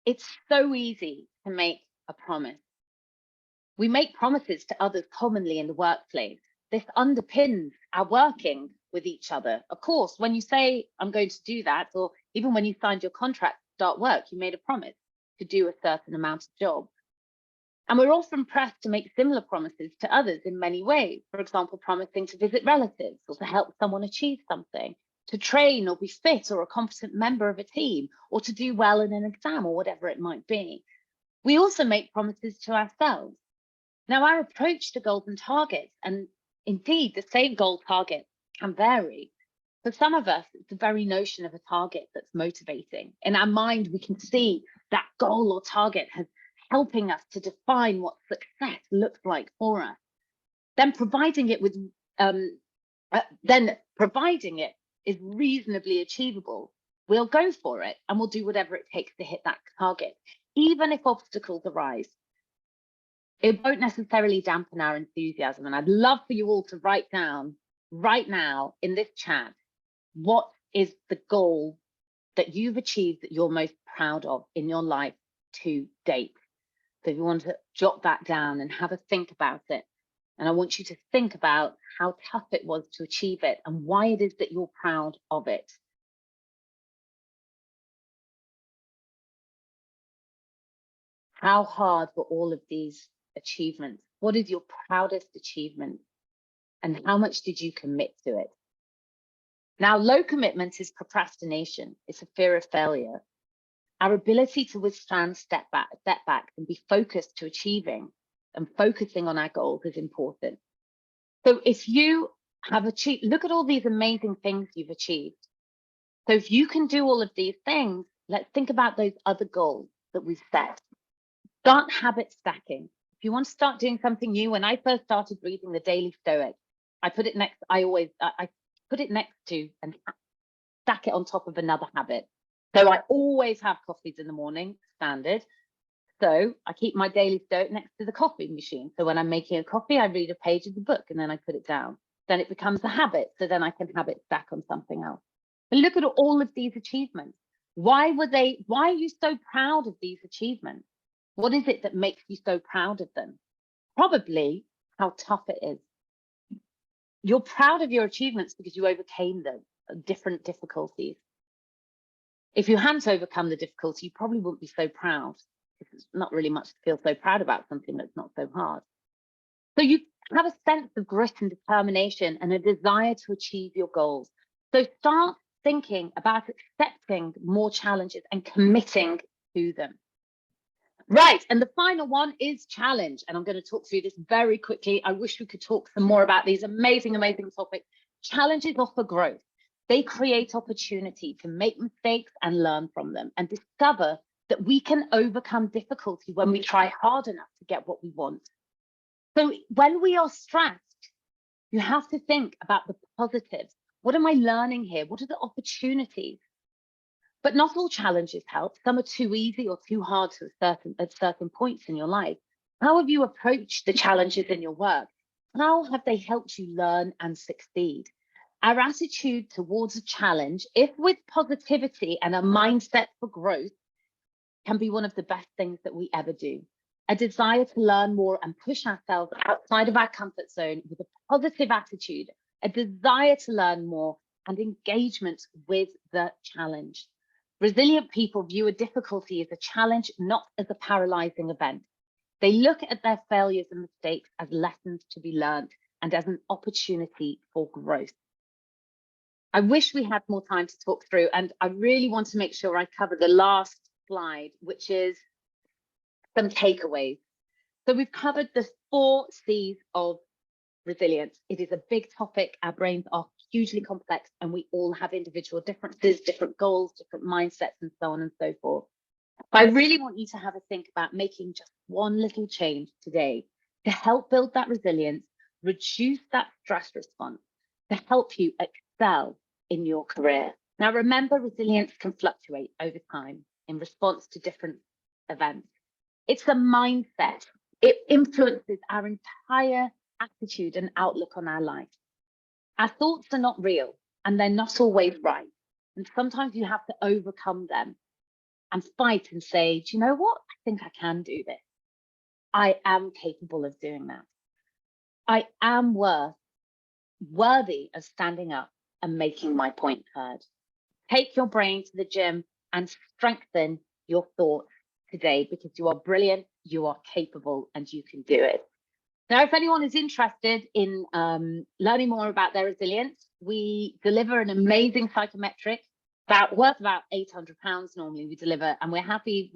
It's so easy to make a promise. We make promises to others commonly in the workplace. This underpins our working with each other. Of course, when you say, I'm going to do that, or even when you signed your contract to start work, you made a promise to do a certain amount of job. And we're often pressed to make similar promises to others in many ways. For example, promising to visit relatives or to help someone achieve something, to train or be fit or a competent member of a team, or to do well in an exam or whatever it might be. We also make promises to ourselves. Now, our approach to goals and targets, and indeed the same goal target, can vary. For some of us, it's the very notion of a target that's motivating. In our mind, we can see that goal or target has helping us to define what success looks like for us. Then providing it is reasonably achievable, we'll go for it and we'll do whatever it takes to hit that target, even if obstacles arise. It won't necessarily dampen our enthusiasm. And I'd love for you all to write down right now in this chat, what is the goal that you've achieved that you're most proud of in your life to date? So if you want to jot that down and have a think about it. And I want you to think about how tough it was to achieve it and why it is that you're proud of it. How hard were all of these achievements? What is your proudest achievement? And how much did you commit to it? Now, low commitment is procrastination. It's a fear of failure. Our ability to withstand setbacks and be focused to achieving and focusing on our goals is important. So if you have achieved, look at all these amazing things you've achieved. So if you can do all of these things, let's think about those other goals that we've set. Start habit stacking. If you want to start doing something new, when I first started reading the Daily Stoic, I put it next, I put it next to and stack it on top of another habit. So I always have coffees in the morning, standard. So I keep my Daily Stoic next to the coffee machine. So when I'm making a coffee, I read a page of the book and then I put it down. Then it becomes a habit. So then I can habit stack on something else. But look at all of these achievements. Why are you so proud of these achievements? What is it that makes you so proud of them? Probably how tough it is. You're proud of your achievements because you overcame them, different difficulties. If you hadn't overcome the difficulty, you probably wouldn't be so proud. It's not really much to feel so proud about something that's not so hard. So you have a sense of grit and determination and a desire to achieve your goals. So start thinking about accepting more challenges and committing to them. Right, and the final one is challenge. And I'm going to talk through this very quickly. I wish we could talk some more about these amazing, amazing topics. Challenges offer growth. They create opportunity to make mistakes and learn from them and discover that we can overcome difficulty when we try hard enough to get what we want. So when we are stressed, you have to think about the positives. What am I learning here? What are the opportunities? But not all challenges help. Some are too easy or too hard at certain points in your life. How have you approached the challenges in your work? How have they helped you learn and succeed? Our attitude towards a challenge, if with positivity and a mindset for growth, can be one of the best things that we ever do. A desire to learn more and push ourselves outside of our comfort zone with a positive attitude, a desire to learn more, and engagement with the challenge. Resilient people view a difficulty as a challenge, not as a paralyzing event. They look at their failures and mistakes as lessons to be learned and as an opportunity for growth. I wish we had more time to talk through, and I really want to make sure I cover the last slide, which is some takeaways. So we've covered the 4 C's of resilience. It is a big topic. Our brains are hugely complex, and we all have individual differences, different goals, different mindsets, and so on and so forth. I really want you to have a think about making just one little change today to help build that resilience, reduce that stress response, to help you excel in your career. Now, remember, resilience can fluctuate over time in response to different events. It's a mindset. It influences our entire attitude and outlook on our life. Our thoughts are not real, and they're not always right. And sometimes you have to overcome them and fight and say, do you know what? I think I can do this. I am capable of doing that. I am worthy of standing up and making my point heard. Take your brain to the gym and strengthen your thoughts today, because you are brilliant, you are capable, and you can do it. Now, if anyone is interested in learning more about their resilience, we deliver an amazing psychometric worth about £800 normally we deliver, and we're happy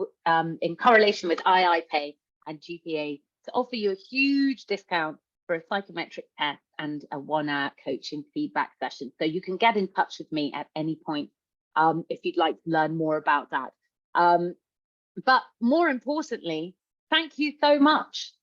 in correlation with IIPay and GPA to offer you a huge discount for a psychometric test and a 1-hour coaching feedback session. So you can get in touch with me at any point if you'd like to learn more about that. But more importantly, thank you so much.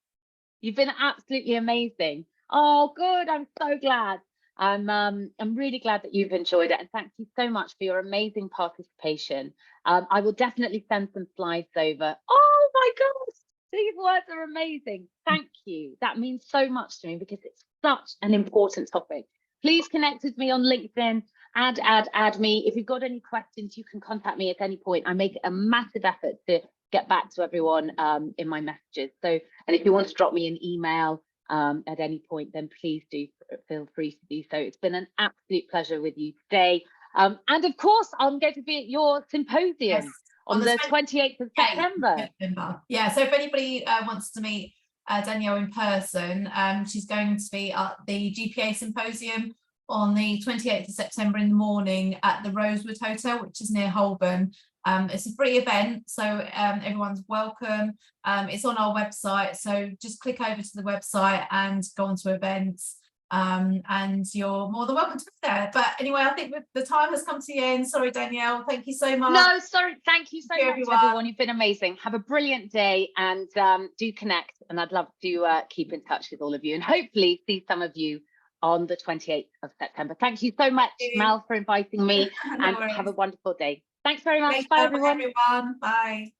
You've been absolutely amazing. Oh, good. I'm so glad. I'm really glad that you've enjoyed it, and thank you so much for your amazing participation. I will definitely send some slides over. Oh my gosh, these words are amazing. Thank you. That means so much to me because it's such an important topic. Please connect with me on LinkedIn. Add me. If you've got any questions, you can contact me at any point. I make a massive effort to get back to everyone in my messages. So, and if you want to drop me an email at any point, then please do feel free to do so. It's been an absolute pleasure with you today. And of course, I'm going to be at your symposium. Yes, on the 28th of September. Yeah, so if anybody wants to meet Danielle in person, she's going to be at the GPA symposium on the 28th of September in the morning at the Rosewood Hotel, which is near Holborn. It's a free event, so everyone's welcome. It's on our website, so just click over to the website and go on to events, and you're more than welcome to be there. But anyway, I think the time has come to the end. Sorry, Danielle, thank you so much. No, sorry, thank you so much, everyone. You've been amazing. Have a brilliant day, and do connect, and I'd love to keep in touch with all of you, and hopefully see some of you on the 28th of September. Thank you so much, Mel, for inviting me, and have a wonderful day. Thanks very much. Bye, everyone. Bye.